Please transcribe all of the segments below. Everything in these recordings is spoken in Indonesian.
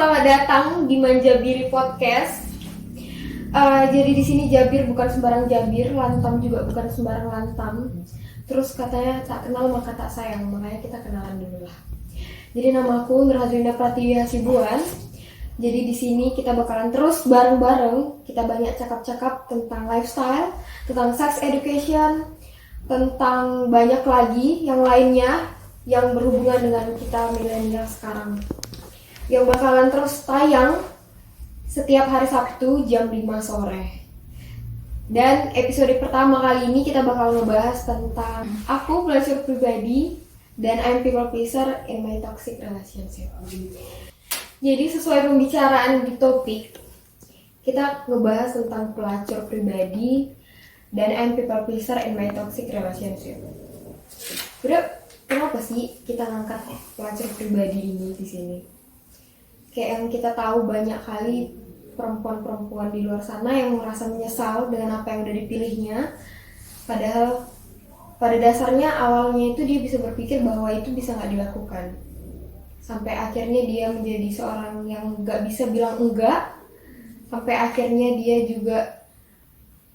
selamat datang di Manjabiri Podcast. Jadi di sini Jabir bukan sembarang Jabir, Lantam juga bukan sembarang Lantam. Terus katanya tak kenal maka tak sayang, makanya kita kenalan dulu lah. Jadi namaku Nurhazrina Pratiwi Hasibuan. Jadi di sini kita bakalan terus bareng-bareng, kita banyak cakap-cakap tentang lifestyle, tentang sex education, tentang banyak lagi yang lainnya yang berhubungan dengan kita milenial sekarang. Yang bakalan terus tayang setiap hari Sabtu jam 5 sore. Dan episode pertama kali ini kita bakal ngebahas tentang aku belajar pribadi dan I'm people pleaser in my toxic relationship. Jadi sesuai pembicaraan di topik, kita ngebahas tentang pelacur pribadi dan I'm people pleaser in my toxic relationship. Bro, kenapa sih kita ngangkat pelacur pribadi ini di sini? Kayak yang kita tahu banyak kali perempuan-perempuan di luar sana yang merasa menyesal dengan apa yang udah dipilihnya. Padahal pada dasarnya awalnya itu dia bisa berpikir bahwa itu bisa gak dilakukan. Sampai akhirnya dia menjadi seorang yang gak bisa bilang enggak. Sampai akhirnya dia juga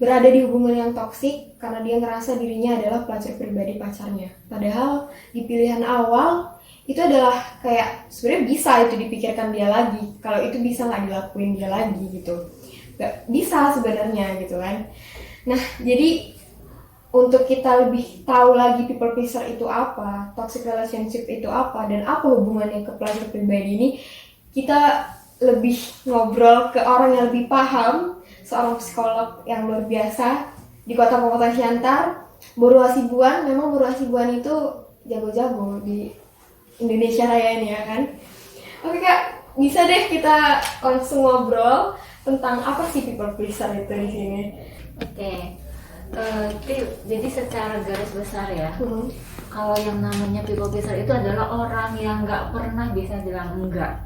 berada di hubungan yang toksik karena dia ngerasa dirinya adalah pelacur pribadi pacarnya. Padahal di pilihan awal itu adalah kayak sebenarnya bisa itu dipikirkan dia lagi, kalau itu bisa nggak dilakuin dia lagi gitu, nggak bisa sebenarnya gitu kan. Nah jadi untuk kita lebih tahu lagi people pleaser itu apa, toxic relationship itu apa, dan apa hubungannya ke pelacur pribadi ini, kita lebih ngobrol ke orang yang lebih paham, seorang psikolog yang luar biasa di kota Pamekasan Siantar, Boru Hasibuan. Memang Boru Hasibuan itu jago-jago di Indonesia Raya ini ya kan. Oke Kak, bisa deh kita langsung ngobrol tentang apa sih people pleaser itu di sini. Oke. Jadi secara garis besar ya, kalau yang namanya people pleaser itu adalah orang yang nggak pernah bisa bilang enggak.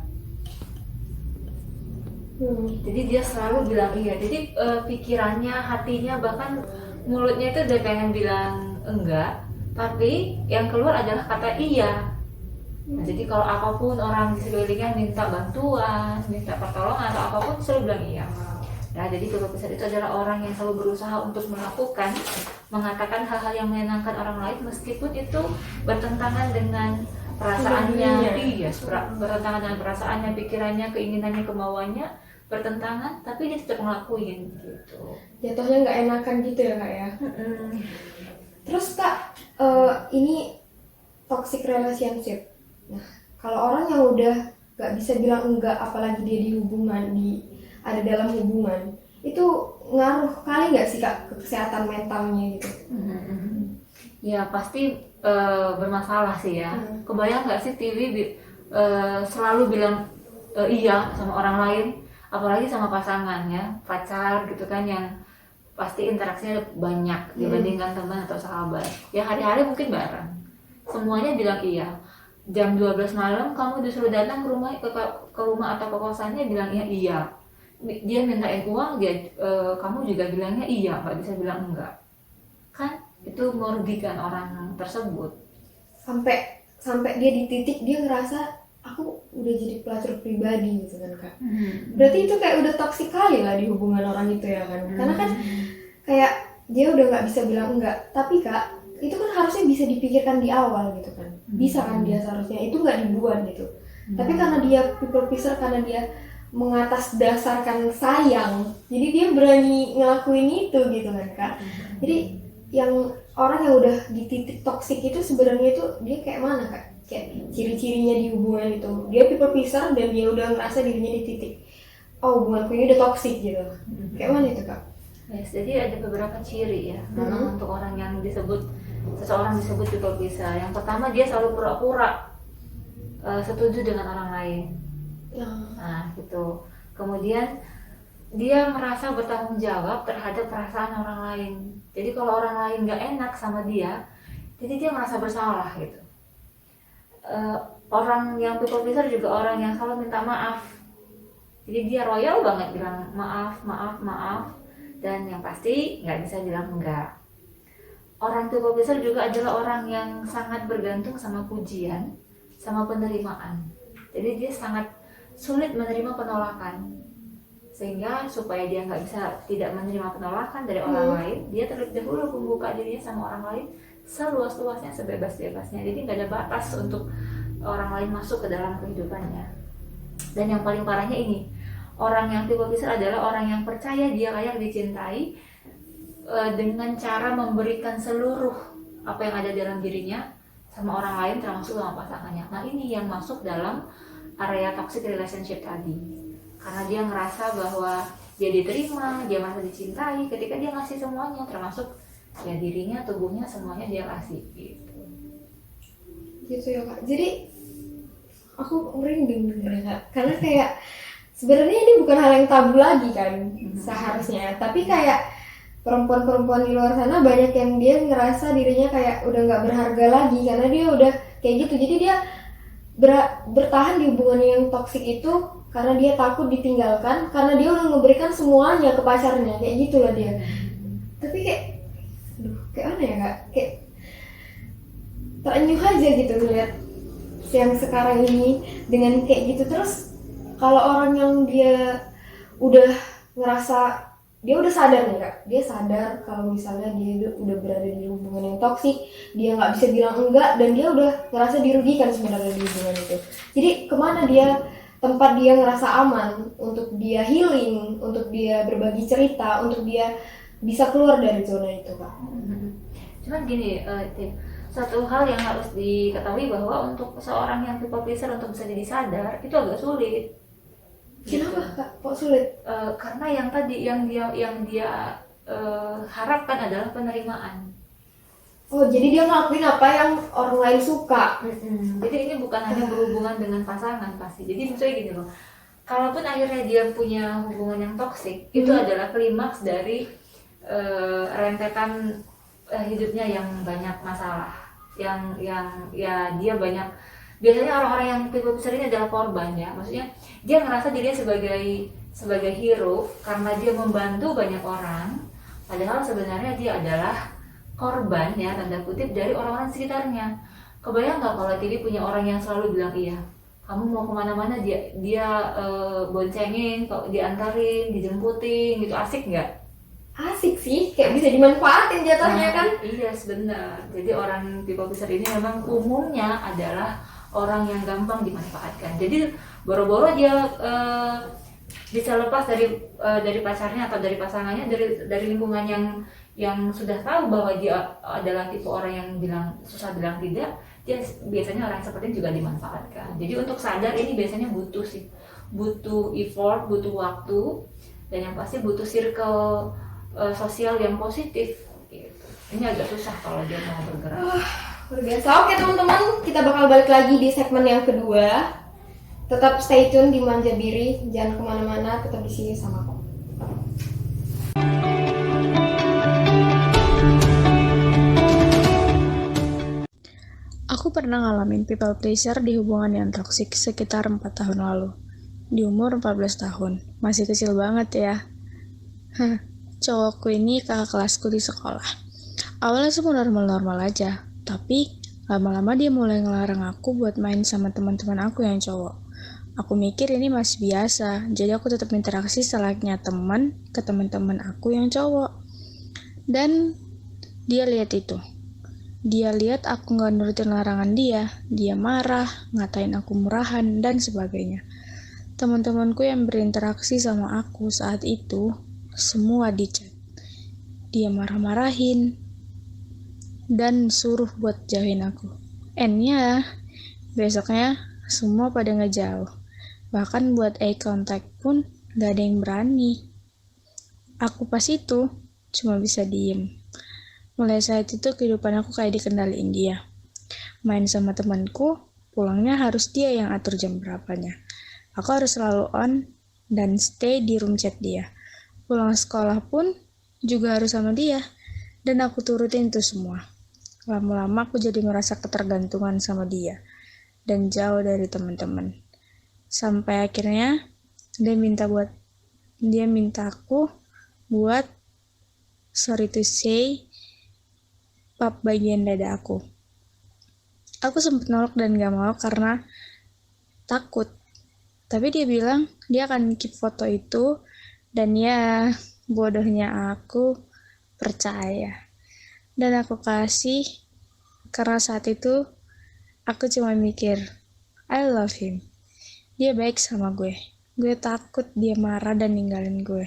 Jadi dia selalu bilang iya. Jadi pikirannya, hatinya, bahkan mulutnya itu udah pengen bilang enggak, tapi yang keluar adalah kata iya. Nah, jadi kalau apapun orang di sekelilingnya minta bantuan, minta pertolongan atau apapun, selalu bilang iya. Nah, jadi people pleaser itu adalah orang yang selalu berusaha untuk mengatakan hal-hal yang menyenangkan orang lain meskipun itu bertentangan dengan perasaannya, bertentangan dengan perasaannya, pikirannya, keinginannya, kemauannya, bertentangan, tapi dia tetap ngelakuin gitu. Jatuhnya nggak enakan gitu ya Kak ya. Terus Kak, ini toxic relationship. Nah, kalau orang yang udah gak bisa bilang enggak, apalagi dia di hubungan, ada dalam hubungan, itu ngaruh kali gak sih Kak ke kesehatan mentalnya gitu? Ya pasti bermasalah sih ya. Kebayang gak sih TV selalu bilang iya sama orang lain, apalagi sama pasangan ya, pacar gitu kan, yang pasti interaksinya banyak dibandingkan teman atau sahabat. Ya hari-hari mungkin bareng, semuanya bilang iya. Jam 12 malam kamu disuruh datang ke rumah atau ke kosannya, bilang iya. Dia mintain uang, kamu juga bilangnya iya, nggak bisa bilang enggak. Kan itu merugikan orang tersebut. Sampai dia di titik dia ngerasa aku udah jadi pelacur pribadi gitu kan Kak. Berarti itu kayak udah toksik kali lah di hubungan orang itu ya kan. Karena kan kayak dia udah nggak bisa bilang enggak, tapi Kak itu kan harusnya bisa dipikirkan di awal gitu kan. Bisa kan dia seharusnya, itu nggak dibuat gitu. Tapi karena dia people pleaser, karena dia mengatasdasarkan sayang, jadi dia berani ngelakuin itu gitu kan Kak. Jadi yang orang yang udah di titik toksik itu sebenarnya itu dia kayak mana Kak? Kayak ciri-cirinya di hubungan itu, dia people pleaser dan dia udah ngerasa dirinya di titik hubunganku ini udah toksik gitu. Kayak mana itu Kak? Yes, jadi ada beberapa ciri ya memang untuk orang yang seseorang disebut people pleaser. Yang pertama, dia selalu pura-pura setuju dengan orang lain. Nah gitu. Kemudian dia merasa bertanggung jawab terhadap perasaan orang lain. Jadi kalau orang lain gak enak sama dia, jadi dia merasa bersalah gitu. Orang yang people pleaser juga orang yang selalu minta maaf. Jadi dia royal banget bilang maaf, dan yang pasti nggak bisa bilang enggak. Orang people pleaser juga adalah orang yang sangat bergantung sama pujian, sama penerimaan. Jadi dia sangat sulit menerima penolakan, sehingga supaya dia tidak menerima penolakan dari orang lain, dia terlebih dahulu membuka dirinya sama orang lain seluas-luasnya, sebebas-bebasnya. Jadi nggak ada batas untuk orang lain masuk ke dalam kehidupannya. Dan yang paling parahnya ini, orang yang people pleaser adalah orang yang percaya dia layak dicintai dengan cara memberikan seluruh apa yang ada dalam dirinya sama orang lain, termasuk sama pasangannya. Nah, ini yang masuk dalam area toxic relationship tadi, karena dia ngerasa bahwa dia diterima, dia merasa dicintai ketika dia ngasih semuanya, termasuk ya dirinya, tubuhnya, semuanya dia kasih gitu ya Kak. Jadi aku merinding bener Kak, karena kayak sebenarnya ini bukan hal yang tabu lagi kan seharusnya, tapi kayak perempuan-perempuan di luar sana banyak yang dia ngerasa dirinya kayak udah nggak berharga lagi karena dia udah kayak gitu. Jadi dia bertahan di hubungan yang toksik itu karena dia takut ditinggalkan, karena dia udah memberikan semuanya ke pacarnya, kayak gitulah dia. Tapi kayak mana ya Kak, kayak terenyuh aja gitu ngeliat yang sekarang ini dengan kayak gitu. Terus kalau orang yang dia udah ngerasa, dia udah sadar nih Kak, dia sadar kalau misalnya dia udah berada di hubungan yang toksik, dia nggak bisa bilang enggak, dan dia udah ngerasa dirugikan sebenarnya di hubungan itu. Jadi kemana dia, tempat dia ngerasa aman untuk dia healing, untuk dia berbagi cerita, untuk dia bisa keluar dari zona itu Kak. Cuman gini, satu hal yang harus diketahui bahwa untuk seorang yang people pleaser untuk bisa jadi sadar itu agak sulit. Kenapa Kak? Kok sulit? Karena yang tadi yang dia harapkan adalah penerimaan. Oh, jadi dia ngelakuin apa yang orang lain suka. Jadi ini bukan hanya berhubungan dengan pasangan pasti. Jadi misalnya gini loh, kalaupun akhirnya dia punya hubungan yang toksik, itu adalah klimaks dari rentetan hidupnya yang banyak masalah, yang ya dia banyak. Biasanya orang-orang yang people pleaser ini adalah korban ya, maksudnya dia ngerasa dirinya sebagai hero karena dia membantu banyak orang, padahal sebenarnya dia adalah korban ya, tanda kutip, dari orang-orang sekitarnya. Kebayang nggak kalau TV punya orang yang selalu bilang iya, kamu mau kemana-mana dia boncengin, diantarin, dijemputin gitu, asik nggak? Asik sih, kayak bisa dimanfaatin jatuhnya kan. Iya benar. Jadi orang people pleaser ini memang umumnya adalah orang yang gampang dimanfaatkan. Jadi boro-boro dia bisa lepas dari pacarnya atau dari pasangannya, dari lingkungan yang sudah tahu bahwa dia adalah tipe orang yang susah bilang tidak, dia biasanya orang seperti ini juga dimanfaatkan. Jadi untuk sadar ini biasanya butuh effort, butuh waktu, dan yang pasti butuh circle sosial yang positif gitu. Ini agak susah kalau dia mau bergerak. Luar biasa. Oke teman-teman, kita bakal balik lagi di segmen yang kedua. Tetap stay tune di Manja Biri, jangan kemana-mana, tetap di sini sama aku. Aku pernah ngalamin people pleaser di hubungan yang toksik sekitar 4 tahun lalu. Di umur 14 tahun, masih kecil banget ya. Cowokku ini kakak kelasku di sekolah. Awalnya semua normal-normal aja, tapi lama-lama dia mulai ngelarang aku buat main sama teman-teman aku yang cowok. Aku mikir ini masih biasa, jadi aku tetap interaksi selayaknya teman ke teman-teman aku yang cowok. Dan dia lihat itu. Dia lihat aku gak nurutin larangan dia marah, ngatain aku murahan, dan sebagainya. Teman-temanku yang berinteraksi sama aku saat itu, semua dicat. Dia marah-marahin, dan suruh buat jauhin aku. Endnya, besoknya semua pada ngejauh. Bahkan buat eye contact pun gak ada yang berani. Aku pas itu cuma bisa diem. Mulai saat itu kehidupan aku kayak dikendaliin dia. Main sama temanku, pulangnya harus dia yang atur jam berapanya. Aku harus selalu on dan stay di room chat dia. Pulang sekolah pun juga harus sama dia. Dan aku turutin itu semua. Lama-lama aku jadi merasa ketergantungan sama dia. Dan jauh dari teman-teman. Sampai akhirnya dia minta aku buat sorry to say pap bagian dada aku. Aku sempat nolak dan gak mau karena takut Tapi dia bilang dia akan keep foto itu, dan ya bodohnya aku percaya. Dan aku kasih karena saat itu aku cuma mikir, I love him. Dia baik sama gue. Gue takut dia marah dan ninggalin gue.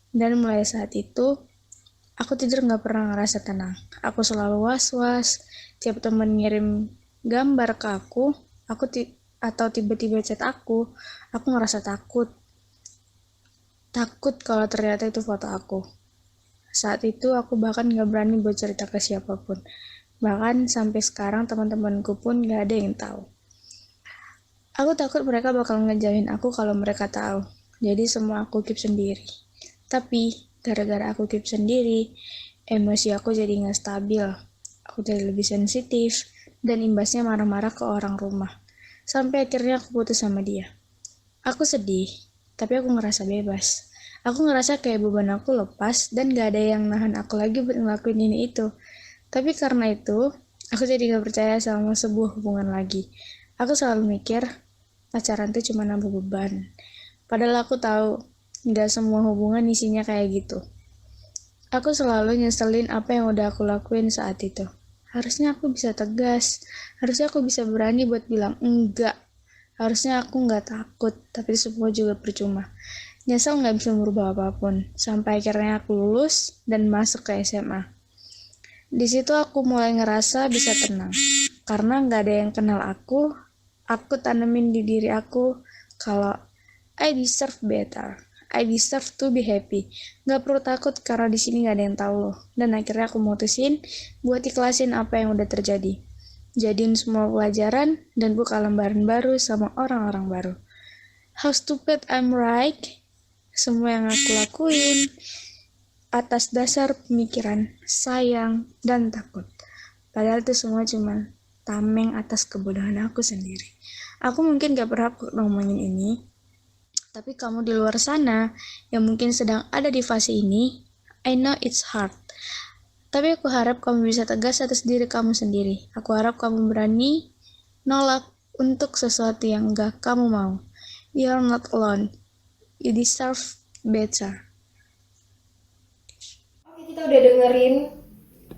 Dan mulai saat itu, aku tidur gak pernah ngerasa tenang. Aku selalu was-was. Tiap temen ngirim gambar ke aku atau tiba-tiba chat aku ngerasa takut. Takut kalau ternyata itu foto aku. Saat itu aku bahkan gak berani buat cerita ke siapapun. Bahkan sampai sekarang teman-temanku pun gak ada yang tahu. Aku takut mereka bakal ngejauhin aku kalau mereka tahu. Jadi semua aku keep sendiri. Tapi gara-gara aku keep sendiri, emosi aku jadi gak stabil. Aku jadi lebih sensitif dan imbasnya marah-marah ke orang rumah. Sampai akhirnya aku putus sama dia. Aku sedih, tapi aku ngerasa bebas. Aku ngerasa kayak beban aku lepas dan gak ada yang nahan aku lagi buat ngelakuin ini itu. Tapi karena itu, aku jadi gak percaya sama sebuah hubungan lagi. Aku selalu mikir, pacaran tuh cuma nambah beban. Padahal aku tahu, gak semua hubungan isinya kayak gitu. Aku selalu nyeselin apa yang udah aku lakuin saat itu. Harusnya aku bisa tegas. Harusnya aku bisa berani buat bilang enggak. Harusnya aku gak takut, tapi semua juga percuma. Nyesel gak bisa merubah apapun. Sampai akhirnya aku lulus dan masuk ke SMA. Di situ aku mulai ngerasa bisa tenang. Karena gak ada yang kenal aku tanemin di diri aku kalau I deserve better. I deserve to be happy. Gak perlu takut karena di sini gak ada yang tahu loh. Dan akhirnya aku mutusin buat ikhlasin apa yang udah terjadi. Jadiin semua pelajaran dan buka lembaran baru sama orang-orang baru. How stupid I'm right? Semua yang aku lakuin atas dasar pemikiran sayang dan takut. Padahal itu semua cuma tameng atas kebodohan aku sendiri. Aku mungkin gak berhak ngomongin ini, tapi kamu di luar sana yang mungkin sedang ada di fase ini, I know it's hard. Tapi aku harap kamu bisa tegas atas diri kamu sendiri. Aku harap kamu berani nolak untuk sesuatu yang gak kamu mau. You're not alone. You deserve better. Oke, kita udah dengerin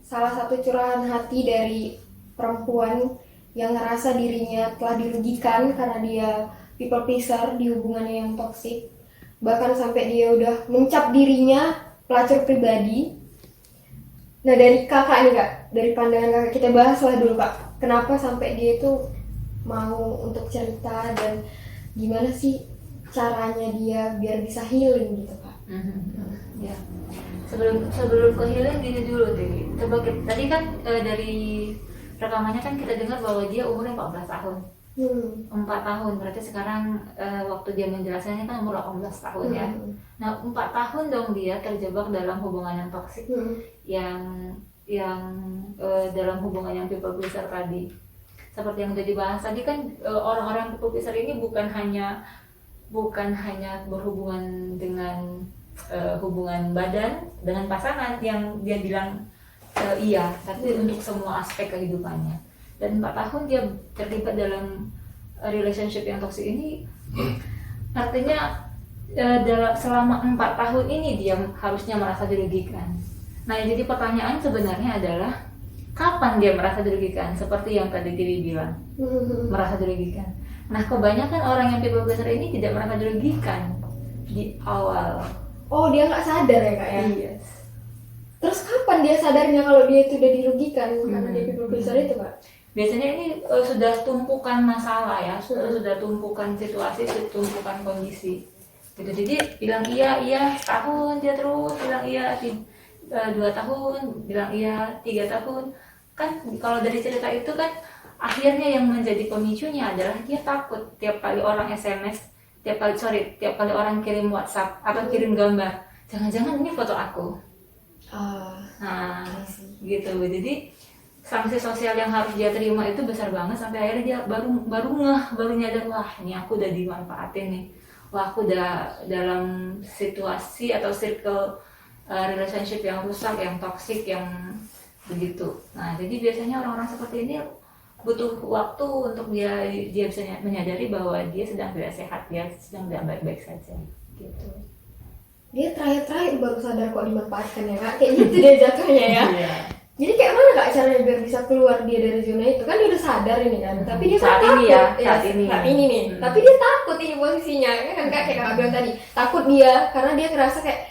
salah satu curahan hati dari perempuan yang ngerasa dirinya telah dirugikan karena dia people pleaser di hubungannya yang toksik. Bahkan sampai dia udah mencap dirinya pelacur pribadi. Nah, dari kakak nih kak, dari pandangan kakak, kita bahas lah dulu kak, kenapa sampai dia itu mau untuk cerita dan gimana sih caranya dia biar bisa healing gitu kak. Ya. Sebelum ke healing gini dulu deh. Coba tadi kan dari rekamannya kan kita dengar bahwa dia umurnya 14 tahun. 4 tahun, berarti sekarang waktu dia menjelaskannya kan umur 18 tahun ya. Nah, 4 tahun dong dia terjebak dalam hubungan yang toksik, yang dalam hubungan yang people pleaser tadi. Seperti yang udah dibahas tadi kan, orang-orang people pleaser ini bukan hanya berhubungan dengan hubungan badan dengan pasangan yang dia bilang iya, tapi untuk semua aspek kehidupannya. Dan 4 tahun dia terlibat dalam relationship yang toksik ini, artinya selama 4 tahun ini dia harusnya merasa dirugikan. Nah, jadi pertanyaan sebenarnya adalah kapan dia merasa dirugikan? Seperti yang tadi Tiwi bilang, merasa dirugikan. Nah, kebanyakan orang yang people pleaser ini tidak merasa dirugikan di awal. Oh, dia nggak sadar ya kak ya? Yes. Terus kapan dia sadarnya kalau dia itu udah dirugikan karena dia people pleaser itu kak? Biasanya ini sudah tumpukan masalah ya, sudah tumpukan situasi, tumpukan kondisi. Gitu. Jadi bilang iya tahun dia terus bilang iya 2 tahun, bilang iya 3 tahun. Kan kalau dari cerita itu kan akhirnya yang menjadi pemicunya adalah dia takut tiap kali orang SMS, tiap kali orang kirim WhatsApp atau kirim gambar, jangan-jangan ini foto aku. Nah, gitu. Jadi sanksi sosial yang harus dia terima itu besar banget sampai akhirnya dia baru nyadar, wah ini aku udah dimanfaatin nih, wah aku udah dalam situasi atau circle relationship yang rusak, yang toksik, yang begitu. Nah, jadi biasanya orang-orang seperti ini butuh waktu untuk dia bisa menyadari bahwa dia sedang tidak sehat, dia sedang tidak baik-baik saja gitu. Dia terakhir baru sadar kok dimanfaatkan ya kak, kayak gitu deh jatuhnya ya. Iya. Jadi kayak mana kak caranya biar bisa keluar dia dari zona itu? Kan dia udah sadar ini kan, tapi dia Saat kan ini takut ya, saat ini. nih. Tapi dia takut ini posisinya, kan kayak kakak bilang tadi, takut dia karena dia ngerasa kayak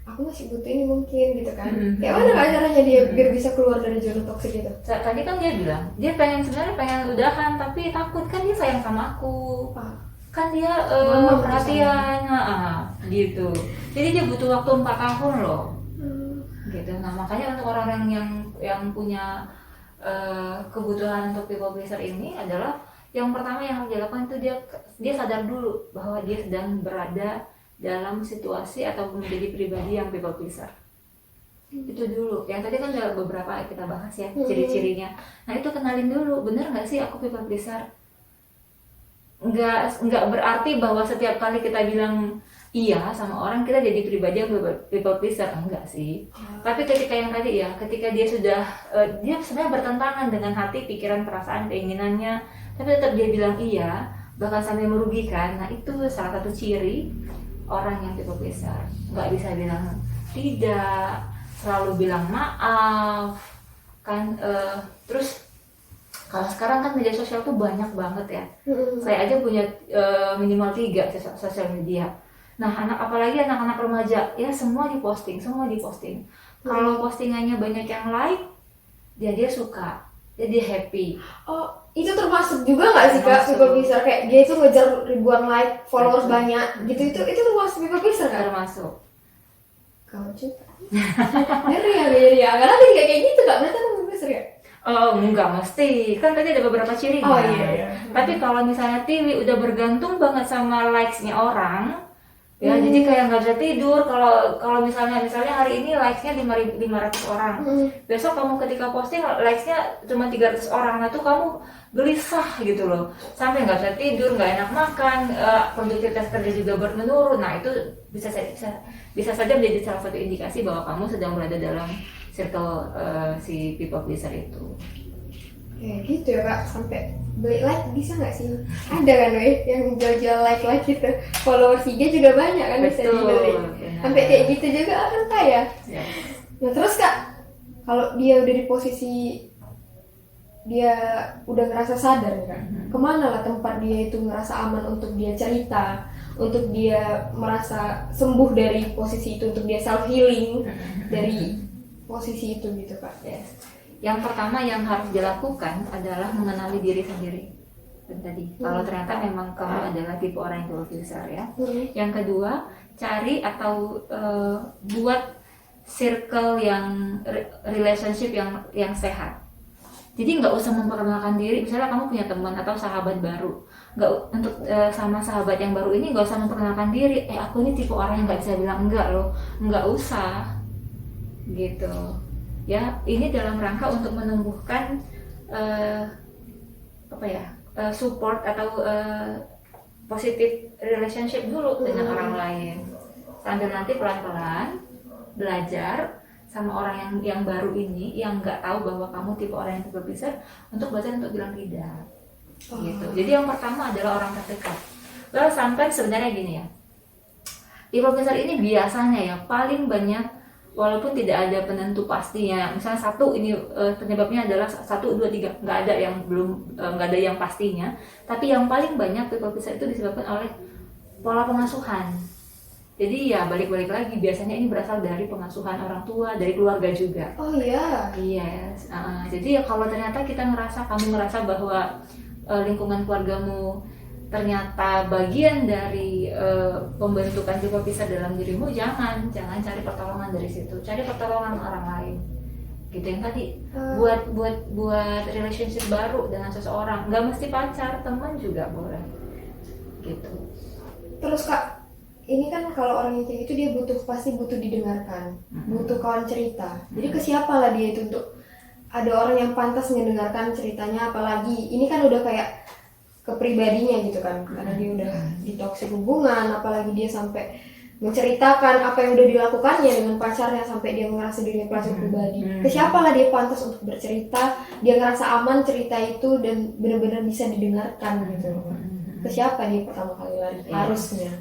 aku masih butuh ini mungkin gitu kan. Kayak mana kak caranya dia biar bisa keluar dari zona toksik itu? Tadi kan dia bilang dia sebenarnya pengen udahan tapi takut, kan dia sayang sama aku, kan dia Mama perhatian gitu. Jadi dia butuh waktu 4 tahun loh gitu. Nah makanya untuk orang-orang yang punya kebutuhan untuk people pleaser ini adalah yang pertama yang harus dilakukan itu dia sadar dulu bahwa dia sedang berada dalam situasi atau menjadi pribadi yang people pleaser. Itu dulu. Yang tadi kan ada beberapa kita bahas ya ciri-cirinya. Nah itu kenalin dulu, bener nggak sih aku people pleaser? Nggak berarti bahwa setiap kali kita bilang iya sama orang kita jadi pribadi yang people pleaser, enggak sih. Tapi ketika yang tadi ya, ketika dia sudah dia sebenarnya bertentangan dengan hati, pikiran, perasaan, keinginannya, tapi tetap dia bilang iya, bahkan sampai merugikan. Nah itu salah satu ciri orang yang people pleaser. Nggak bisa bilang tidak, selalu bilang maaf kan. Terus kalau sekarang kan media sosial tuh banyak banget ya. Saya aja punya minimal 3 sosial media. Nah, apalagi anak-anak remaja, ya semua diposting. Kalau postingannya banyak yang like, dia suka, dia happy. Oh, itu termasuk juga nggak sih kak people pleaser? Kayak dia itu ngejar ribuan like, followers banyak, gitu. Itu termasuk people pleaser kan? Termasuk. Kamu juga. Ngeri ya. Karena tadi kayak gitu kak, berarti people pleaser ya? Oh, enggak mesti. Kan tadi ada beberapa cirinya. Oh iya. Tapi kalau misalnya Tiwi udah bergantung banget sama likes-nya orang, ya jadi kayak nggak bisa tidur kalau misalnya hari ini likes-nya 500 orang, besok kamu ketika posting likes-nya cuma 300 orang, nah tuh kamu gelisah gitu loh, sampai nggak bisa tidur, nggak enak makan, produktivitas kerja juga menurun. Nah itu bisa saja menjadi salah satu indikasi bahwa kamu sedang berada dalam circle si people pleaser itu. Kayak gitu ya kak, sampai beli like bisa nggak sih? Ada kan weh yang jual-jual like gitu, followers IG juga banyak kan. Betul, bisa dibeli. Sampai kayak gitu juga kan kaya. Yes. Nah terus kak, kalau dia udah di posisi dia udah ngerasa sadar kan, kemana lah tempat dia itu ngerasa aman untuk dia cerita, untuk dia merasa sembuh dari posisi itu, untuk dia self healing dari posisi itu gitu kak. Yes. Yang pertama yang harus dilakukan adalah mengenali diri sendiri. Tadi, kalau ternyata memang kamu adalah tipe orang yang people pleaser ya. Yang kedua, cari atau buat circle yang relationship yang sehat. Jadi nggak usah memperkenalkan diri. Misalnya kamu punya teman atau sahabat baru, untuk sama sahabat yang baru ini nggak usah memperkenalkan diri. Aku ini tipe orang yang nggak bisa bilang enggak loh, nggak usah, gitu. Ya, ini dalam rangka untuk menumbuhkan support atau positive relationship dulu dengan orang lain, sambil nanti pelan-pelan belajar sama orang yang baru ini, yang nggak tahu bahwa kamu tipe orang yang people pleaser, untuk belajar untuk bilang tidak, gitu. Jadi yang pertama adalah orang terdekat. Lalu sampai sebenarnya gini ya, people pleaser ini biasanya ya paling banyak, walaupun tidak ada penentu pastinya, misalnya penyebabnya adalah 1, 2, 3, nggak ada yang pastinya, tapi yang paling banyak people pleaser itu disebabkan oleh pola pengasuhan. Jadi ya balik lagi, biasanya ini berasal dari pengasuhan orang tua, dari keluarga juga. Oh iya. Yes. Jadi ya kalau ternyata kamu merasa bahwa lingkungan keluargamu ternyata bagian dari pembentukan people pleaser dalam dirimu, jangan cari pertolongan dari situ, cari pertolongan orang lain, gitu. Yang tadi buat relationship baru dengan seseorang, nggak mesti pacar, teman juga boleh, gitu. Terus kak, ini kan kalau orang yang kayak gitu dia pasti butuh didengarkan, butuh kawan cerita. Jadi ke siapa lah dia itu untuk ada orang yang pantas mendengarkan ceritanya, apalagi ini kan udah kayak kepribadinya gitu kan, karena dia udah di toxic hubungan, apalagi dia sampai menceritakan apa yang udah dilakukannya dengan pacarnya sampai dia ngerasa dirinya pelacur pribadi. Ke siapa lah dia pantas untuk bercerita, dia ngerasa aman cerita itu dan benar-benar bisa didengarkan gitu. Ke siapa dia pertama kali lari? Harusnya.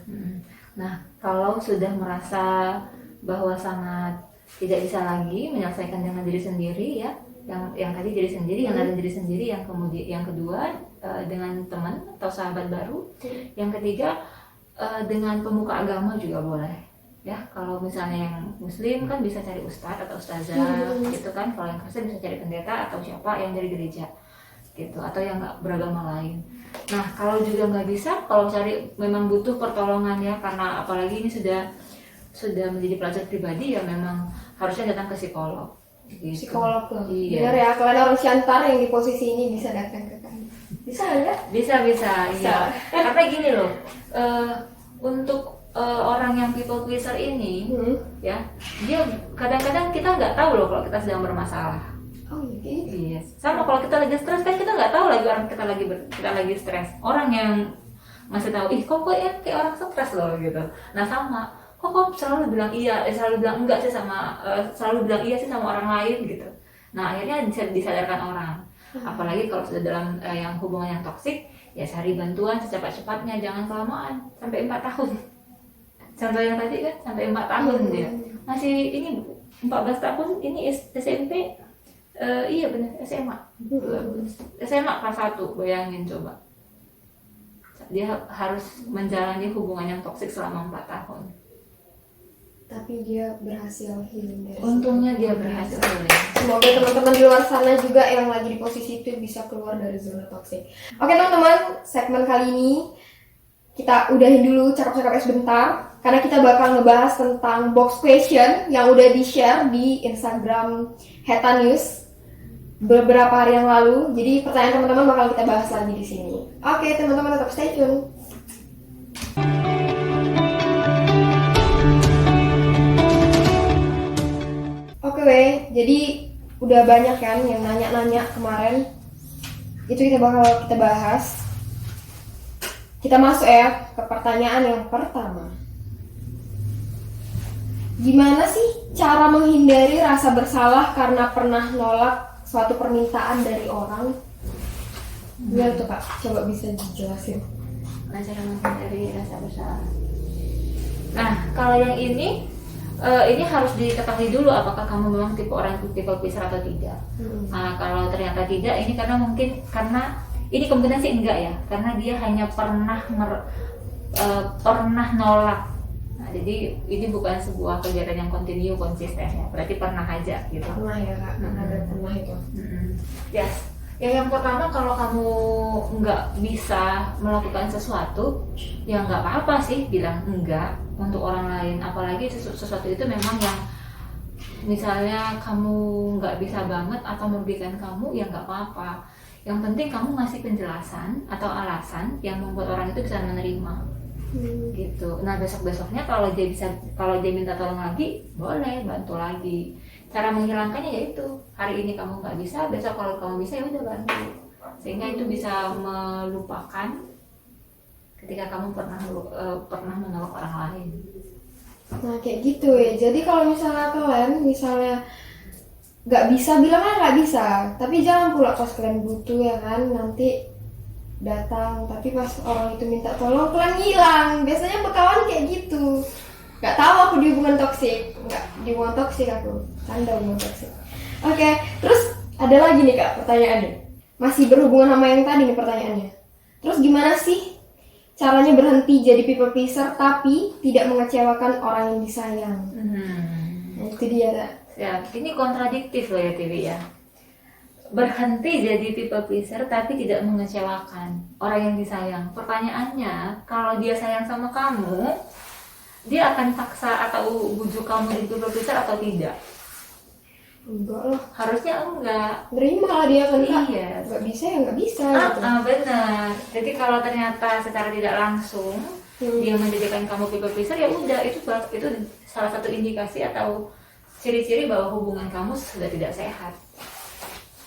Nah, kalau sudah merasa bahwa sangat tidak bisa lagi menyelesaikan dengan diri sendiri ya, yang tadi diri sendiri, yang dari diri sendiri, yang kemudian yang kedua dengan teman atau sahabat baru, yang ketiga dengan pemuka agama juga boleh ya. Kalau misalnya yang muslim kan bisa cari ustadz atau ustazah gitu kan, kalau yang kristen bisa cari pendeta atau siapa yang dari gereja gitu, atau yang nggak beragama lain. Nah, kalau juga nggak bisa, kalau cari memang butuh pertolongan ya, karena apalagi ini sudah menjadi pelacur pribadi ya, memang harusnya datang ke psikolog gitu. Psikolog tuh. Iya. Benar ya, kalau ada orang Siantar yang di posisi ini bisa datang ke kami. Bisa nggak? Bisa iya. Karena gini loh, untuk orang yang people pleaser ini ya, dia kadang-kadang kita nggak tahu loh kalau kita sedang bermasalah. Oh iya. Iya. Sama kalau kita lagi stres kan kita nggak tahu lagi orang kita lagi stres. Orang yang masih tahu, kok ya kayak orang stres loh gitu. Nah sama, kok selalu bilang iya, selalu bilang enggak sih sama, selalu bilang iya sih sama orang lain gitu. Nah akhirnya disadarkan orang. Apalagi kalau sudah dalam yang hubungan yang toksik, ya cari bantuan secepat-cepatnya, jangan kelamaan sampai 4 tahun. Contoh yang tadi kan sampai 4 tahun dia masih ini 14 tahun ini SMP, iya benar SMA kelas 1, bayangin coba dia harus menjalani hubungan yang toksik selama 4 tahun. Tapi dia berhasil healing dari Untungnya dia berhasil healing. Semoga teman-teman di luar sana juga yang lagi di posisi itu bisa keluar dari zona toksik. Oke teman-teman, segmen kali ini kita udahin dulu cakap-cakapnya sebentar, karena kita bakal ngebahas tentang box question yang udah di-share di Instagram Heta News beberapa hari yang lalu. Jadi pertanyaan teman-teman bakal kita bahas lagi di sini. Oke teman-teman, tetap stay tune. Oke, jadi udah banyak kan yang nanya-nanya kemarin. Itu kita bahas. Kita masuk ya ke pertanyaan yang pertama. Gimana sih cara menghindari rasa bersalah karena pernah nolak suatu permintaan dari orang? Gimana tuh Kak? Coba bisa dijelasin. Cara menghindari rasa bersalah. Nah, kalau yang ini harus diketahui dulu apakah kamu memang tipe orang people pleaser atau tidak. Nah, kalau ternyata tidak, ini karena ini kemungkinan sih enggak ya, karena dia hanya pernah nolak. Nah, jadi ini bukan sebuah kegiatan yang konsisten ya, berarti pernah aja gitu. Pernah ya Kak, pernah itu. Yes. Yang pertama, kalau kamu nggak bisa melakukan sesuatu, ya nggak apa-apa sih bilang enggak untuk orang lain. Apalagi sesuatu itu memang yang misalnya kamu nggak bisa banget atau merugikan kamu, ya nggak apa-apa. Yang penting kamu ngasih penjelasan atau alasan yang membuat orang itu bisa menerima. Gitu. Nah besok-besoknya kalau dia minta tolong lagi, boleh bantu lagi. Cara menghilangkannya yaitu hari ini kamu nggak bisa, besok kalau kamu bisa ya udah bantu, sehingga itu bisa melupakan ketika kamu pernah menolak orang lain. Nah kayak gitu ya. Jadi kalau misalnya kalian nggak bisa, bilangnya nggak bisa, tapi jangan pula pas kalian butuh ya kan, nanti datang tapi pas orang itu minta tolong kalian hilang. Biasanya berkawan kayak gitu. Gak tahu aku di hubungan toksik, aku tanda hubungan toksik. Oke, terus ada lagi nih Kak pertanyaannya, masih berhubungan sama yang tadi nih pertanyaannya. Terus gimana sih caranya berhenti jadi people pleaser tapi tidak mengecewakan orang yang disayang? Nah, itu dia Kak. Ya, ini kontradiktif loh ya Tiwi ya. Berhenti jadi people pleaser tapi tidak mengecewakan orang yang disayang. Pertanyaannya, kalau dia sayang sama kamu, dia akan paksa atau bujuk kamu jadi people pleaser atau tidak? Enggak lah. Harusnya enggak. Nerima lah dia kan Kak. Iya. Nggak bisa ya nggak bisa gitu. Benar. Jadi kalau ternyata secara tidak langsung dia menjadikan kamu people pleaser, ya udah, itu salah satu indikasi atau ciri-ciri bahwa hubungan kamu sudah tidak sehat.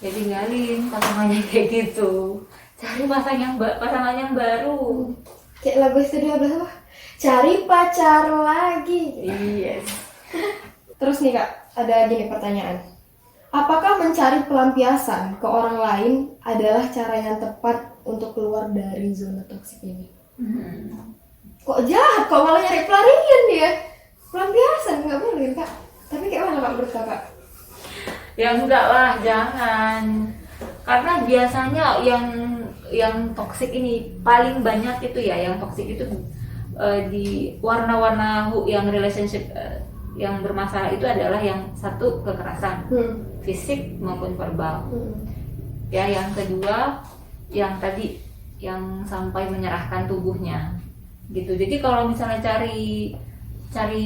Ya tinggalin pasangannya kayak gitu. Cari pasangan yang baru. Kayak lagu itu dia apa? Cari pacar lagi. Yes. Terus nih Kak, ada gini pertanyaan. Apakah mencari pelampiasan ke orang lain adalah cara yang tepat untuk keluar dari zona toksik ini? Kok jahat, kok malah nyari pelarian dia? Pelampiasan, nggak boleh Kak. Tapi kayak mana Kak menurut Kakak? Ya enggak lah, jangan. Karena biasanya yang toksik ini paling banyak itu ya, yang toksik itu di warna-warna yang relationship yang bermasalah itu adalah yang satu kekerasan fisik maupun verbal. Ya, yang kedua yang tadi yang sampai menyerahkan tubuhnya gitu. Jadi kalau misalnya cari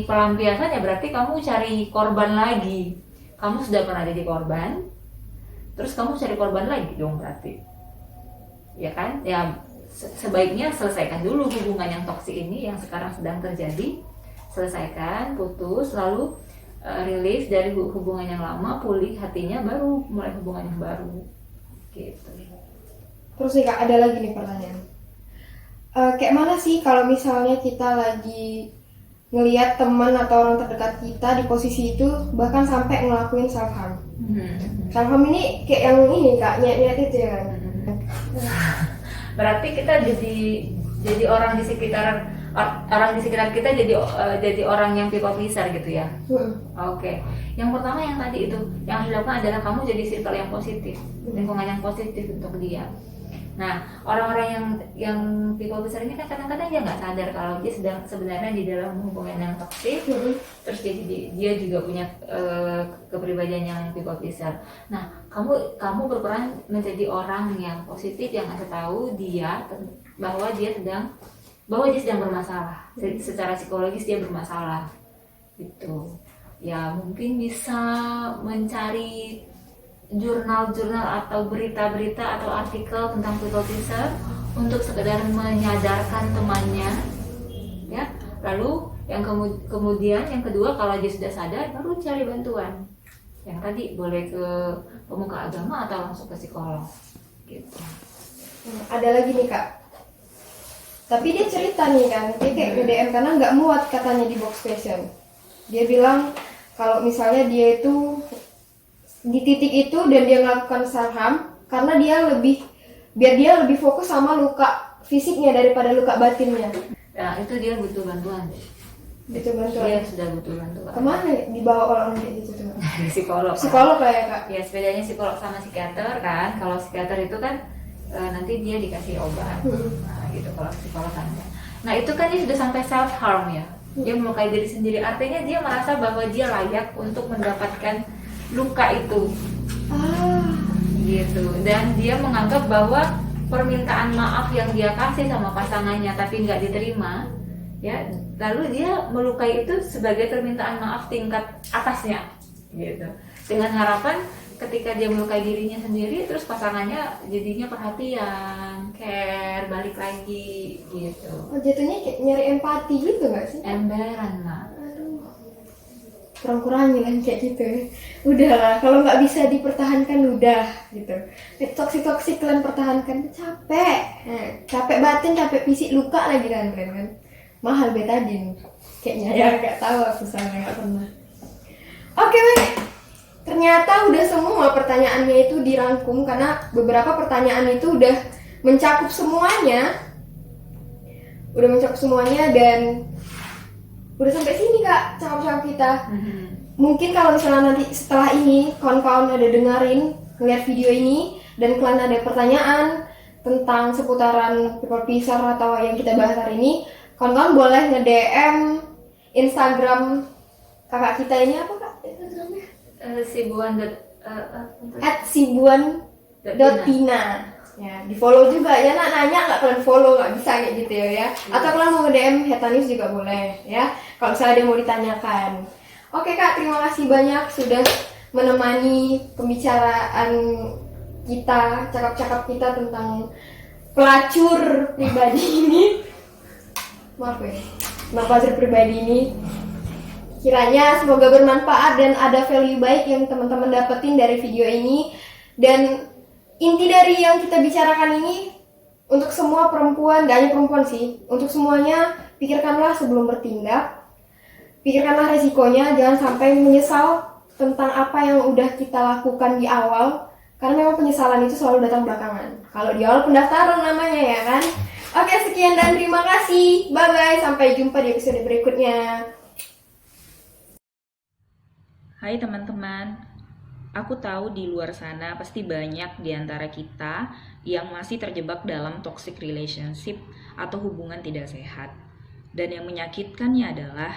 pelampiasan ya berarti kamu cari korban lagi. Kamu sudah pernah jadi korban, terus kamu cari korban lagi dong berarti. Ya kan? Ya sebaiknya selesaikan dulu hubungan yang toksik ini yang sekarang sedang terjadi. Selesaikan, putus, lalu rilis dari hubungan yang lama, pulih hatinya, baru mulai hubungan yang baru. Gitu. Terus nih Kak, ada lagi nih pertanyaan. Kayak mana sih kalau misalnya kita lagi ngelihat teman atau orang terdekat kita di posisi itu bahkan sampai ngelakuin self harm. Self harm ini kayak yang ini Kak, nyet-nyet itu ya kan. Berarti kita jadi orang di sekitar kita jadi orang yang people pleaser gitu ya. Oke. Yang pertama yang tadi itu yang harus dilakukan adalah kamu jadi circle yang positif, lingkungan yang positif untuk dia. Nah, orang-orang yang people pleaser ini kan kadang-kadang dia nggak sadar kalau dia sedang sebenarnya di dalam hubungan yang toksik. Terus dia juga punya kepribadian yang people pleaser. Nah, kamu berperan menjadi orang yang positif yang ngasih tahu dia bahwa dia sedang bermasalah. Secara psikologis dia bermasalah. Gitu. Ya, mungkin bisa mencari jurnal-jurnal atau berita-berita atau artikel tentang people pleaser untuk sekedar menyadarkan temannya, ya. Lalu kemudian yang kedua, kalau dia sudah sadar baru cari bantuan. Yang tadi boleh ke pemuka agama atau langsung ke psikolog gitu. Ada lagi nih Kak, tapi dia cerita nih kan, dia kayak nge-DM karena nggak muat katanya di box fashion. Dia bilang kalau misalnya dia itu di titik itu dan dia melakukan self harm karena biar dia lebih fokus sama luka fisiknya daripada luka batinnya. Nah, itu dia butuh bantuan. Butuh bantuan. Dia sudah butuh bantuan. Kemana dibawa orang kayak gitu tuh? Psikolog. Psikolog lah ya Kak. Ya, bedanya psikolog sama psikiater kan. Kalau psikiater itu kan nanti dia dikasih obat. Nah, gitu kalau psikolog kan. Nah, itu kan dia sudah sampai self harm ya. Dia melukai diri sendiri. Artinya dia merasa bahwa dia layak untuk mendapatkan luka itu. Gitu. Dan dia menganggap bahwa permintaan maaf yang dia kasih sama pasangannya tapi nggak diterima, ya, lalu dia melukai itu sebagai permintaan maaf tingkat atasnya, gitu. Dengan harapan ketika dia melukai dirinya sendiri, terus pasangannya jadinya perhatian, care, balik lagi, gitu. Oh, jatuhnya kayak nyari empati gitu nggak sih? Emberan lah. Kurang-kurangin kan kayak gitu. Udahlah, kalau nggak bisa dipertahankan udah gitu. Toksik kalian pertahankan, capek batin, capek fisik, luka lagi kan. Mahal betadin kayaknya ya, nggak tahu aku soalnya nggak pernah. Oke, ternyata udah semua pertanyaannya itu dirangkum karena beberapa pertanyaan itu udah mencakup semuanya dan udah sampai sini Kak cakap-cakap kita. Mungkin kalau misalnya nanti setelah ini kawan-kawan ada dengerin, ngeliat video ini dan kalian ada pertanyaan tentang seputaran people pleaser atau yang kita bahas hari ini, kawan-kawan boleh nge-DM Instagram kakak kita ini, apa Kak Instagramnya? @sibuan.tina. Ya, di follow juga ya, nanya nggak kalian follow, nggak bisa kayak gitu ya. Atau kalian mau nge-DM Hetanis juga boleh ya, kalau misalnya ada yang mau ditanyakan. Oke Kak, terima kasih banyak sudah menemani pembicaraan kita, cakap-cakap kita tentang pelacur pribadi ini. Maaf ya, tentang pelacur pribadi ini. Kiranya semoga bermanfaat dan ada value baik yang teman-teman dapetin dari video ini. Dan inti dari yang kita bicarakan ini untuk semua perempuan, gak hanya perempuan sih, untuk semuanya pikirkanlah sebelum bertindak, pikirkanlah resikonya, jangan sampai menyesal tentang apa yang udah kita lakukan di awal, karena memang penyesalan itu selalu datang belakangan. Kalau di awal pendaftaran namanya ya kan. Oke, sekian dan terima kasih. Bye-bye, sampai jumpa di episode berikutnya. Hai teman-teman, aku tahu di luar sana pasti banyak di antara kita yang masih terjebak dalam toxic relationship atau hubungan tidak sehat. Dan yang menyakitkannya adalah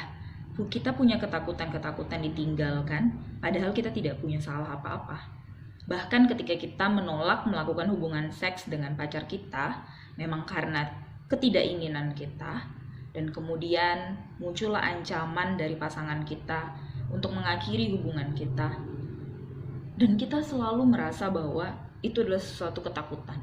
kita punya ketakutan-ketakutan ditinggalkan, padahal kita tidak punya salah apa-apa. Bahkan ketika kita menolak melakukan hubungan seks dengan pacar kita, memang karena ketidakinginan kita, dan kemudian muncullah ancaman dari pasangan kita untuk mengakhiri hubungan kita. Dan kita selalu merasa bahwa itu adalah sesuatu ketakutan.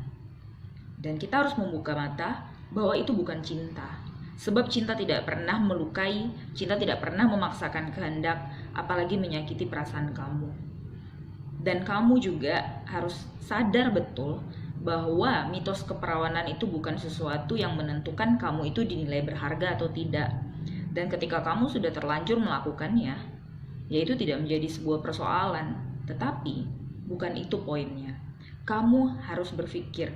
Dan kita harus membuka mata bahwa itu bukan cinta. Sebab cinta tidak pernah melukai, cinta tidak pernah memaksakan kehendak, apalagi menyakiti perasaan kamu. Dan kamu juga harus sadar betul bahwa mitos keperawanan itu bukan sesuatu yang menentukan kamu itu dinilai berharga atau tidak. Dan ketika kamu sudah terlanjur melakukannya, ya itu tidak menjadi sebuah persoalan. Tetapi bukan itu poinnya. Kamu harus berpikir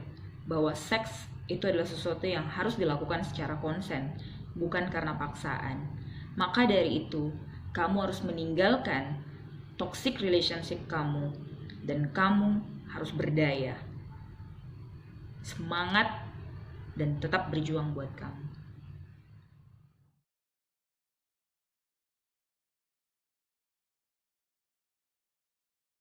bahwa seks itu adalah sesuatu yang harus dilakukan secara konsen, bukan karena paksaan. Maka dari itu, kamu harus meninggalkan toxic relationship kamu, dan kamu harus berdaya. Semangat dan tetap berjuang buat kamu.